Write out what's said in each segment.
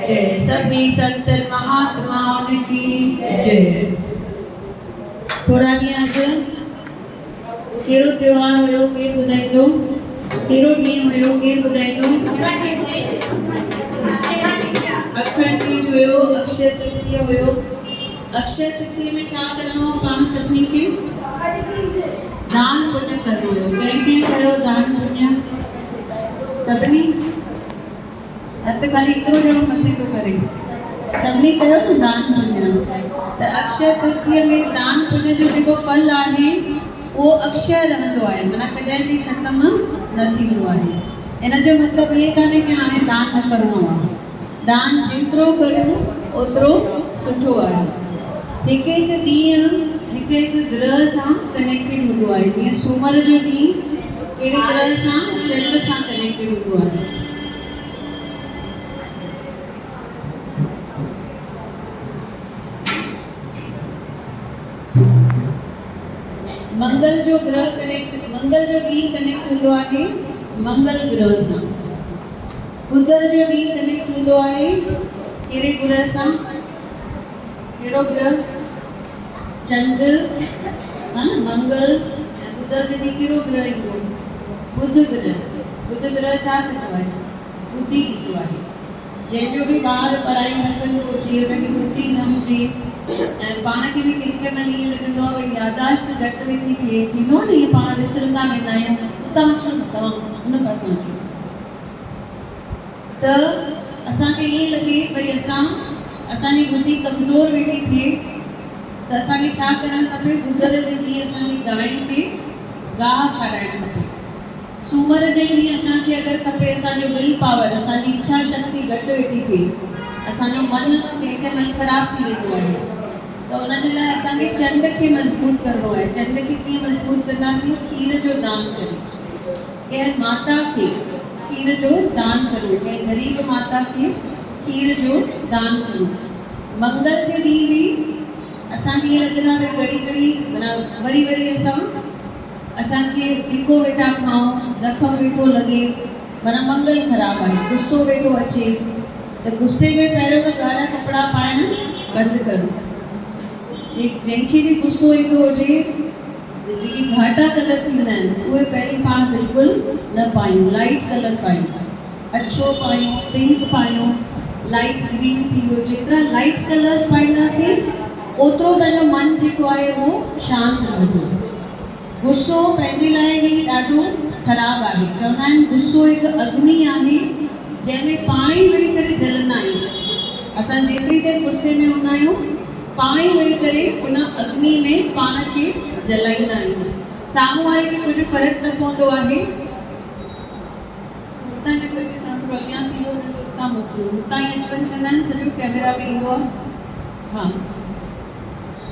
जय। सभी संत महात्माओं की जय। थोड़ा ॾींहं अॻु कहिड़ो त्योहार हुयो, केरु ॿुधाईंदो? कहिड़ो ॾींहुं हुयो, केरु ॿुधाईंदो? अखंड तीज हुयो, अक्षय तृतीया हुयो। अक्षय तृतीया में छा करणो आहे पाण सभिनी खे? दान पुण्य करणो हुयो। कंहिं कयो दान पुण्य? सभिनी? हथ खाली हिकिड़ो ॼणो मथे थो करे। सभिनी कयो न दान पुण्य। त अक्षय तृतीया में दान पुण्य जो जेको फल आहे उहो अक्षय रहंदो आहे, माना कॾहिं बि ख़तमु न थींदो आहे। इन जो मतिलबु इहे कान्हे कि हाणे दान न करिणो आहे। दान जेतिरो करियो ओतिरो सुठो आहे। हिकु हिकु ॾींहुं हिकु हिकु ग्रह सां कनेक्टेड हूंदो आहे। जीअं सूमर जो ॾींहुं कहिड़े ग्रह सां? चंड सां कनेक्टेड हूंदो आहे। मंगल जो ग्रह मंगल जो ॾींहुं कनेक्ट हूंदो आहे मंगल ग्रह सां। बुधर जो ॾींहुं कनेक्ट हूंदो आहे कहिड़े ग्रह सां? कहिड़ो ग्रह? चंड, हा न, मंगल। ऐं बुधर जो ॾींहुं कहिड़ो ग्रह ईंदो? बुध ग्रह। बुध ग्रह छा कंदो आहे? बुद्धि ॾींदो आहे। जंहिंजो बि ॿार पढ़ाई न कंदो हुजे, हुनखे बुद्धि न हुजे, ऐं पाण खे बि कंहिं महिल ईअं लॻंदो आहे भई यादाश्त घटि वेंदी थिए, थींदो आहे न, ईअं पाण विसरंदा वेंदा आहियूं। उतां अचो न, तव्हां हुन पासां अचो। त असांखे ईअं लॻे भई असांजी बुद्धि कमज़ोर वेठी थिए, त असांखे छा करणु खपे? बुधर जे ॾींहुं असांखे गांइ खे गाह खाराइणु खपे। सूमर जे ॾींहुं असांखे अगरि खपे असांजो विल पावर, असांजी इच्छा शक्ति घटि वेठी थिए, असांजो मन कंहिं महिल ख़राबु थी वेंदो आहे, त उन जे लाइ असांखे चंड खे मज़बूत करिणो आहे। चंड खे कीअं मज़बूत कंदासीं? खीर जो दान करे। कंहिं माता खे खीर जो दान करो, कंहिं ग़रीब माता खे खीर जो दान करो। मंगल जे ॾींहुं बि असांखे ईअं लॻंदो आहे भई घड़ी घड़ी माना वरी असांखे धिको वेठा खाऊं, ज़ख़्म वेठो लॻे, माना मंगल ख़राबु आहे, गुस्सो वेठो अचे, त गुस्से में पहिरियों त ॻाढ़ा कपिड़ा पाइणु बंदि करो। जंहिंखे बि गुस्सो ईंदो हुजे, जेके घाटा कलर थींदा आहिनि उहे पहिरीं पाण बिल्कुलु न पायूं। लाइट कलर पायूं, अछो पायूं, पिंक पायूं, लाइट ग्रीन थी वियो। जेतिरा लाइट कलर्स पाईंदासीं ओतिरो पंहिंजो मन जेको आहे उहो शांति रहंदो। गुस्सो पंहिंजे लाइ ई ॾाढो ख़राबु आहे। चवंदा आहिनि गुस्सो हिकु अग्नि आहे जंहिंमें पाण ई वेही करे जलंदा आहियूं। असां जेतिरी देरि गुस्से में हूंदा आहियूं पाण ई वेही करे उन अग्नि में पाण खे जलाईंदा आहियूं। साम्हूं वारे खे कुझु फ़र्क़ु न पवंदो आहे। हुतां जेको अचे तव्हां थोरो अॻियां थी वियो, हुनखे हुतां मोकिलियो। हुतां ई अचवञु कंदा आहिनि, सॼो कैमरा में ईंदो आहे। हा,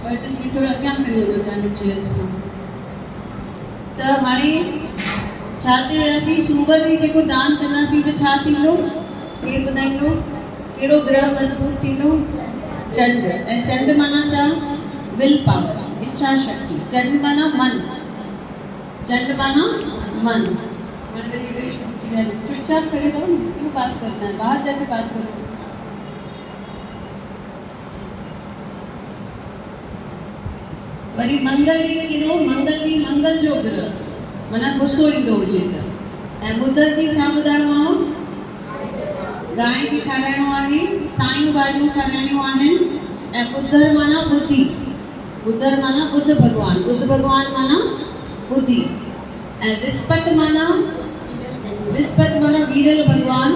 पर त इहे थोरो अॻियां खणी वञो तव्हांजो चेयर सां। त हाणे छा ते वियासीं? सूमर ॾींहुं जेको दान कंदासीं त छा थींदो? केरु ॿुधाईंदो? कहिड़ो ग्रह मज़बूत थींदो? चंड। ऐं चंड माना छा? विल पावर, इच्छा शक्ति। चंड माना मन। चंड माना मन। चुपचाप खड़े रहो ना, क्यों बात करना है? बाहर जाके बात करो। वरी मंगल ॾींहुं कहिड़ो? मंगल ॾींहुं मंगल जो ग्रह, माना गुस्सो ईंदो हुजे त। ऐं बुधर ॾींहुं छा ॿुधाइणो आहे? गांइ खे खाराइणो आहे, सायूं भाॼियूं खाराइणियूं आहिनि। ऐं बुधर माना बुद्धि। बुधर माना बुद्ध भॻवान। बुद्ध भॻवान माना बुद्धि। ऐं विस्पति माना वीरल भॻवान।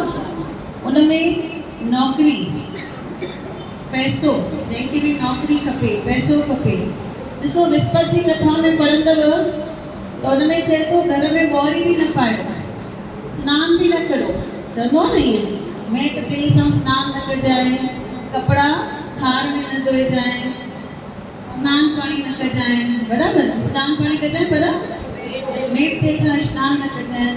उन में नौकिरी, पैसो, जंहिंखे बि नौकिरी खपे, पैसो खपे। ॾिसो विस्पति जी कथा में पढ़ंदव त हुन में चए थो घर में ॿुआरी बि न पायो, सनानु बि न करो। चवंदो आहे न ईअं, मेट तेल सां सनानु न कजांइ, कपिड़ा खार में न धोइजांइ, सनानु पाणी न कजांइ, बराबरि सनानु पाणी कजांइ पर मेट तेल सां सनानु न कजांइ,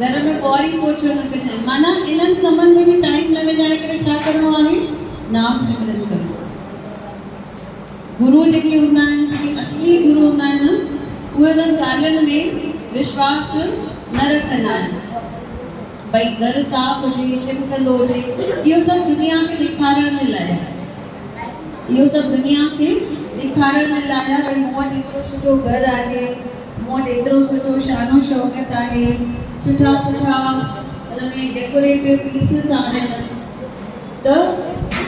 घर में ॿुआरी पोछो न कजांइ। माना इन्हनि कमनि में बि टाइम न विञाए करे छा करिणो आहे? नाम सिमरन करिणो। गुरु जेके हूंदा आहिनि, जेके असली गुरु हूंदा आहिनि, उहे उन्हनि ॻाल्हियुनि में विश्वास न रखंदा आहिनि। भई घर साफ़ हुजे, चिमकंदो हुजे, इहो सभु दुनिया खे ॾेखारण लाइ आहे। इहो सभु दुनिया खे ॾेखारण लाइ आहे। भई मूं वटि एतिरो सुठो घरु आहे, मूं वटि एतिरो सुठो शानो शौक़त आहे, सुठा सुठा हुन में डेकोरेटिव पीसिस आहिनि। त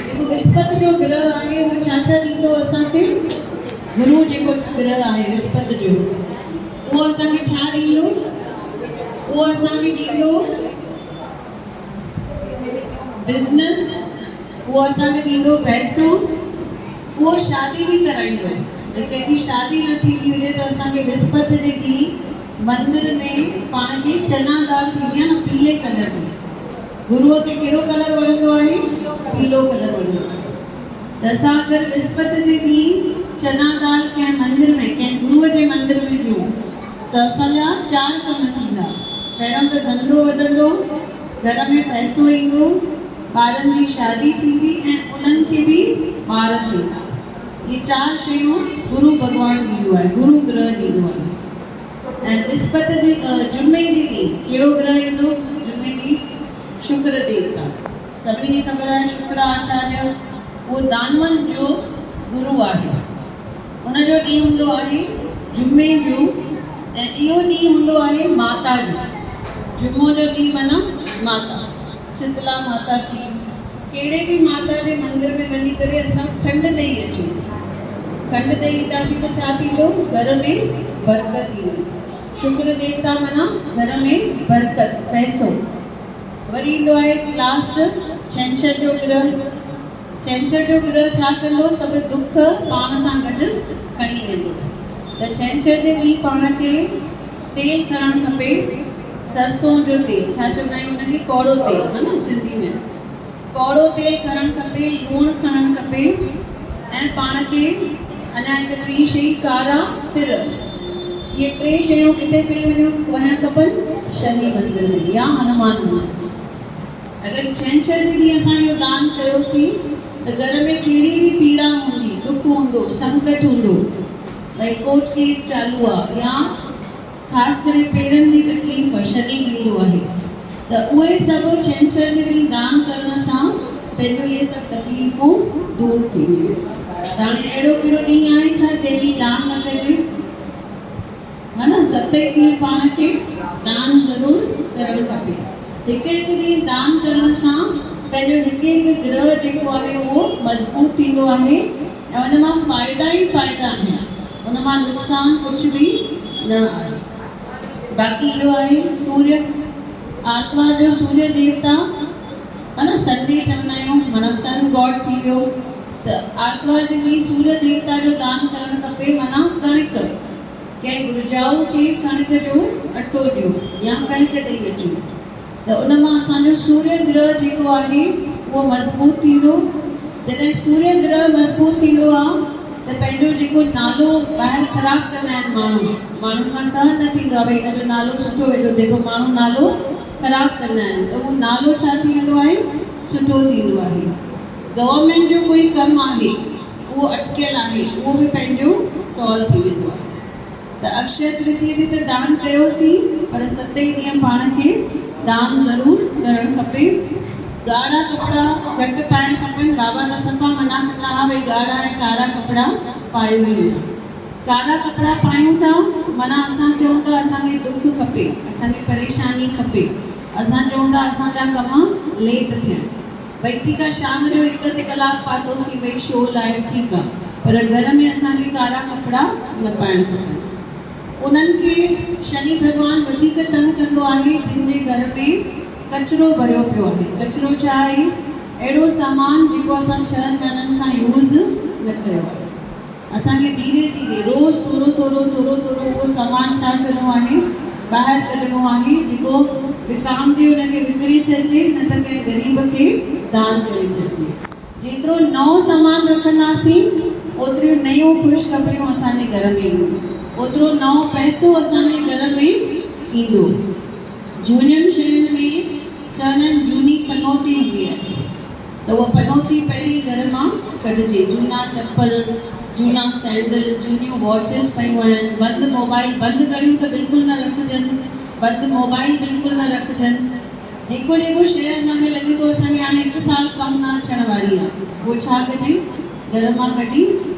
जेको विस्पति जो ग्रह आहे उहो छा छा ॾींदो असांखे? गुरु जेको ग्रह आहे विस्पति जो, उहो असांखे छा ॾींदो? उहो असांखे ॾींदो बिज़नेस, उहो असांखे ॾींदो पैसो, उहो शादी बि कराईंदो। भई कंहिंजी शादी न थींदी हुजे त असांखे विस्पति जे ॾींहुं मंदिर में पाण खे चना दाल थींदी आहे न, पीले कलर जी। गुरुअ खे कहिड़ो कलर वणंदो आहे? पीलो कलर वणंदो आहे। त असां अगरि विस्पति जे ॾींहुं चना दाल कंहिं मंदिर में, कंहिं गुरुअ जे मंदिर में ॾियूं त असांजा 4 कम थींदा। पहिरियों त धंधो वधंदो, घर में पैसो ईंदो, ॿारनि जी शादी थींदी ऐं उन्हनि खे बि ॿार थींदा। इहे 4 शयूं गुरु भॻवानु ॾींदो आहे, गुरु ग्रह ॾींदो आहे। ऐं विस्पति जे जुमे जे ॾींहुं कहिड़ो ग्रह ईंदो? जुमे ॾींहुं शुक्र देवता। सभिनी खे ख़बर आहे शुक्र आचार्य उहो दानवन जो गुरु आहे। उनजो ॾींहुं हूंदो आहे जुमे जो, ऐं इहो ॾींहुं हूंदो आहे माता जो। जुमो जो ॾींहुं माना माता, शीतला माता की कहिड़े बि माता जे मंदिर में वञी करे असां खंडु ॾेई अचूं। खंडु ॾेई ईंदासीं त छा थींदो? घर में बरकत ईंदी। शुक्र देवता माना घर में बरकत, पैसो। वरी ईंदो आहे लास्ट छंछरु जो ग्रह। छंछरु जो ग्रह छा कंदो? सभु दुख पाण सां गॾु खणी वेंदो। त छंछरु जे ॾींहुं पाण खे तेल खणणु खपे, सरसों जो तेल, छा चवंदा आहियूं हुनखे? कौड़ो तेल, है न सिंधी में। कौड़ो तेल खणणु खपे, लूणु खणणु खपे, ऐं पाण खे अञा हिकु 3 शइ कारा तिर। इहे 3 शयूं किथे खणी वञणु खपनि? शनि मंदिर में या हनुमान मंदिर। अगरि छंछरु जे ॾींहुं असां इहो दान कयोसीं त घर में कहिड़ी बि पीड़ा हूंदी, दुख हूंदो, संकट हूंदो, भई कोर्ट केस चालू आहे या ख़ासि करे पेरनि जी तकलीफ़, शनि ॾींदो आहे, त उहे सभु छंछरु जे ॾींहुं दान करण सां पंहिंजो इहे सभु तकलीफ़ूं दूरि थींदियूं। त हाणे अहिड़ो कहिड़ो ॾींहुं आहे छा जंहिं ॾींहुं दान न कजे? हा न, 7 ॾींहं पाण खे दान ज़रूरु करणु खपे। हिकु हिकु ॾींहुं दान करण सां पंहिंजो हिकु हिकु ग्रह जेको आहे उहो मज़बूत थींदो आहे, ऐं उन मां फ़ाइदा ई फ़ाइदा आहिनि, उन मां नुक़सानु कुझु बि न आहे। बाक़ी इहो आहे सूर्य, आर्तवार जो सूर्य देवता, है न, संडे चवंदा आहियूं, माना सन गॉड थी वियो। त आर्तवार जे ॾींहुं सूर्य देवता जो दान करणु खपे, माना कणिक। कंहिं घुर्जाऊ खे कणिक जो अटो ॾियो या कणिक ॾेई अचो, त उन मां असांजो सूर्य ग्रह जेको आहे उहो मज़बूत थींदो। जॾहिं सूर्य ग्रह मज़बूत थींदो आहे त पंहिंजो जेको नालो ॿाहिरि ख़राबु कंदा आहिनि माण्हुनि खां सहन न थींदो आहे। भई हिन जो नालो सुठो वेठो थिए, पोइ माण्हू नालो ख़राबु कंदा आहिनि, त उहो नालो छा थी वेंदो आहे? सुठो थींदो आहे। गवर्नमेंट जो कोई कमु आहे उहो अटकियल आहे, उहो बि पंहिंजो सॉल्व थी वेंदो आहे। त अक्षय तृतीया ते त दान कयोसीं, पर 7 ॾींहं पाण खे दान ज़रूरु करणु खपे। ॻाढ़ा कपिड़ा घटि पाइणु खपनि। बाबा त सफ़ा मना कंदा हुआ भई ॻाढ़ा ऐं कारा कपिड़ा पायो ई न। कारा कपिड़ा पायूं था माना असां चऊं था असांखे दुख खपे, असांखे परेशानी खपे, असां चऊं था असांजा कम लेट थियनि। भई ठीकु आहे, शाम जो 1-2 कलाक पातोसीं, भई शो लाइ ठीकु आहे, पर घर में असांखे कारा कपिड़ा न पाइणु खपनि। उन्हनि खे शनि भॻवानु वधीक तंग कंदो आहे जिन जे घर में कचिरो भरियो पियो आहे। कचिरो छा आहे? अहिड़ो सामान जेको असां 6 महीननि खां यूज़ न कयो आहे। असांखे धीरे धीरे रोज़ थोरो थोरो उहो सामान छा करिणो आहे? ॿाहिरि कढिणो आहे, जेको विकामजे उनखे विकिणी छॾिजे, न त कंहिं ग़रीब खे दान करे छॾिजे। जेतिरो नओं सामान रखंदासीं ओतिरियूं नयूं ख़ुशख़बरियूं असांजे घर में ईंदियूं, ओतिरो नओं पैसो असांजे घर में ईंदो। झूनियुनि शयुनि में चवंदा आहिनि झूनी पनौती हूंदी आहे, त उहा पनौती पहिरीं घर मां कढिजे। झूना चप्पल, झूना सैंडल, झूनियूं वॉचिस पियूं आहिनि, बंदि मोबाइल, बंदि घड़ियूं त बिल्कुलु न रखिजनि, बंदि मोबाइल बिल्कुलु न रखिजनि। जेको जेको शइ असांखे लॻे थो असांखे हाणे 1 साल कमु न अचण वारी आहे, उहो छा कजे, घर मां कढी